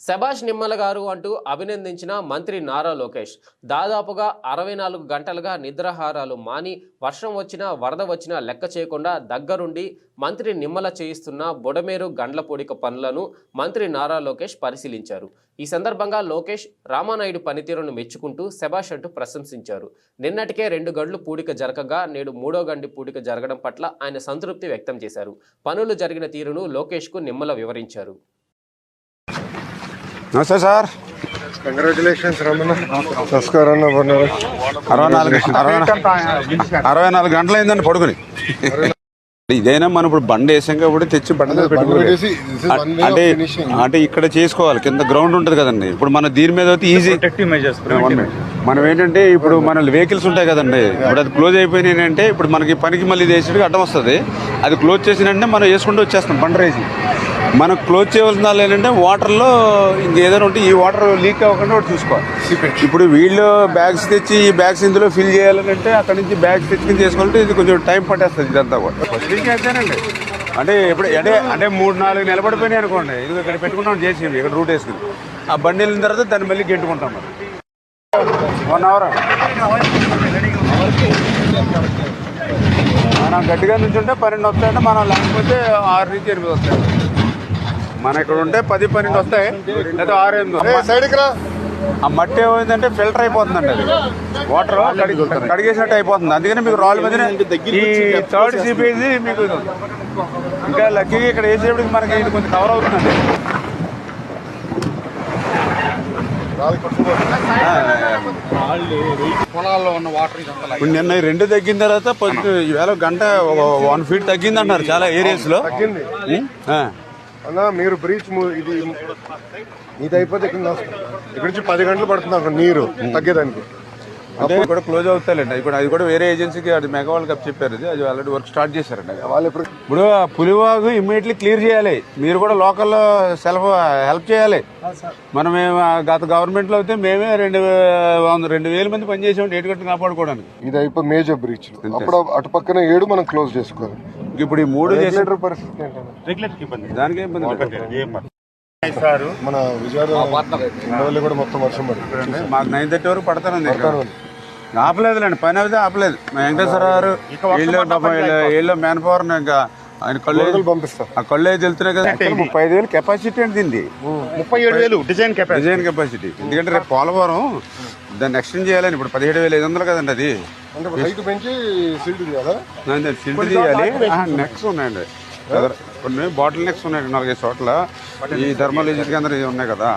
శభాష్ నిమ్మల గారు అంటూ అభినందించిన మంత్రి నారా లోకేష్. దాదాపుగా 64 గంటలుగా నిద్రాహారాలు మాని వర్షం వచ్చినా వరద వచ్చినా లెక్క చేయకుండా దగ్గరుండి మంత్రి నిమ్మల చేయిస్తున్న బుడమేరు గండ్లపూడిక పనులను మంత్రి నారా లోకేష్ పరిశీలించారు. ఈ సందర్భంగా లోకేష్ రామానాయుడు పనితీరును మెచ్చుకుంటూ శభాష్ అంటూ ప్రశంసించారు. నిన్నటికే 2 గంటలు పూడిక జరగగా నేడు 3వ గండి పూడిక జరగడం పట్ల ఆయన సంతృప్తి వ్యక్తం చేశారు. పనులు జరిగిన తీరును లోకేష్కు నిమ్మల వివరించారు. నమస్తే సార్. కంగ్రాచులేషన్స్ రమణ. నమస్కారం. 64 గంటలు అయిందండి పడుకుని. ఇదైనా మనం ఇప్పుడు బండి వేసాం కాబట్టి తెచ్చి బండి మీద పెట్టుకోవాలి. అంటే ఇక్కడ చేసుకోవాలి, కింద గ్రౌండ్ ఉంటుంది కదండి. ఇప్పుడు మన దీని మీద అయితే ఈజీ మనం ఏంటంటే ఇప్పుడు మన వెహికల్స్ ఉంటాయి కదండి, ఇప్పుడు అది క్లోజ్ అయిపోయినాయి అంటే ఇప్పుడు మనకి పనికి మళ్ళీ వేసేటికి అడ్డం వస్తుంది. అది క్లోజ్ చేసినంటే మనం వేసుకుంటూ వచ్చేస్తాం బండి రేసి. మనం క్లోజ్ చేయవలసిన ఏంటంటే వాటర్లో ఇంకేదైనా ఉంటే ఈ వాటర్ లీక్ అవ్వకుండా ఒకటి చూసుకోవాలి. ఇప్పుడు వీళ్ళు బ్యాగ్స్ తెచ్చి ఈ బ్యాగ్స్ ఇందులో ఫిల్ చేయాలంటే అక్కడ నుంచి బ్యాగ్స్ తెచ్చుకుని చేసుకోవాలంటే ఇది కొంచెం టైం పట్టేస్తుంది ఇదంతా కూడా. అంతేనండి. అంటే ఇప్పుడు అంటే 3-4 నిలబడిపోయినాయి అనుకోండి, ఇది ఇక్కడ పెట్టుకుంటాం చేసి ఇక్కడ రూట్ వేసుకుని ఆ బండి వెళ్ళిన తర్వాత దాన్ని మళ్ళీ గెంటుకుంటాం. మరి 1 అవర్ మనం గట్టిగా నుంచి ఉంటే 12 వస్తాయంటే మనం లేకపోతే 6 నుంచి 8 వస్తాయి. మన ఇక్కడ ఉంటే 10-12 వస్తాయి, లేదా 6-8 సైడ్కి రా. ఆ మట్టి ఏమైందంటే ఫిల్టర్ అయిపోతుందండి, అది వాటర్ కడిగేసినట్టు అయిపోతుంది. అందుకని మీకు రాళ్ళ మధ్యన ఈ 3rd సిపేజీ మీకు ఇంకా లక్కీగా ఇక్కడ వేసేప్పటికి మనకి ఇది కొంచెం కవర్ అవుతుందండి. పొలాల్లో ఉన్న వాటర్ ఇప్పుడు నిన్న 2 తగ్గిన తర్వాత ఈవేళ గంట 1 ఫీట్ తగ్గింది అంటున్నారు చాలా ఏరియాస్ లో. తగ్గింది అన్న. మీరు బ్రీచ్ ఇది అయిపోతే ఇక్కడ నుంచి 10 గంటలు పడుతుంది అక్కడ నీరు తగ్గేదానికి. అంటే కూడా క్లోజ్ అవుతాయండి. అది కూడా వేరే ఏజెన్సీకి అది మెగా వాళ్ళకి అప్ చెప్పారు. అది ఆల్రెడీ వర్క్ స్టార్ట్ చేశారండి. వాళ్ళు ఇప్పుడు పులివాగు ఇమ్మీడియట్లీ క్లియర్ చేయాలి. మీరు కూడా లోకల్లో హెల్ప్ చేయాలి. మనం గత గవర్నమెంట్లో అయితే మేమే 2,000 మంది పనిచేసాం ఏటుగట్టు కాపాడుకోవడానికి. ఇది అయిపోయి మేజర్ బ్రీచ్. అప్పుడు అటు పక్కన 7 మనం క్లోజ్ చేసుకోవాలి. ఇప్పుడు ఈ 3 పరిస్థితి దానికి ఇబ్బంది. మన విజయవాడ కూడా మొత్తం వర్షం పడుతుంది. మాకు 9:30 వరకు పడతానండి. ఆపలేదులేండి, పని అయితే ఆపలేదు. మా వెంకటేశ్వర గారు వీళ్ళు మ్యాన్ పవర్ ఇంకా ఆయన కళ్ళు పంపిస్తారు. ఆ కళ్ళు అయితే వెళ్తున్నాయి కదా. 35,000 కెపాసిటీ అండి దీన్ని. 37,000 డిజైన్ కెపాసిటీ. ఎందుకంటే రేపు పోలవరం దాన్ని ఎక్స్టెండ్ చేయాలని. ఇప్పుడు 17,500 కదండి అది. సిల్ట్ తీయాలి. నెక్స్ ఉన్నాయండి, కొన్ని బాటిల్ నెక్స్ ఉన్నాయి 4-5 చోట్ల. ఈ థర్మల్ విద్యుత్ కేంద్రం ఉన్నాయి కదా.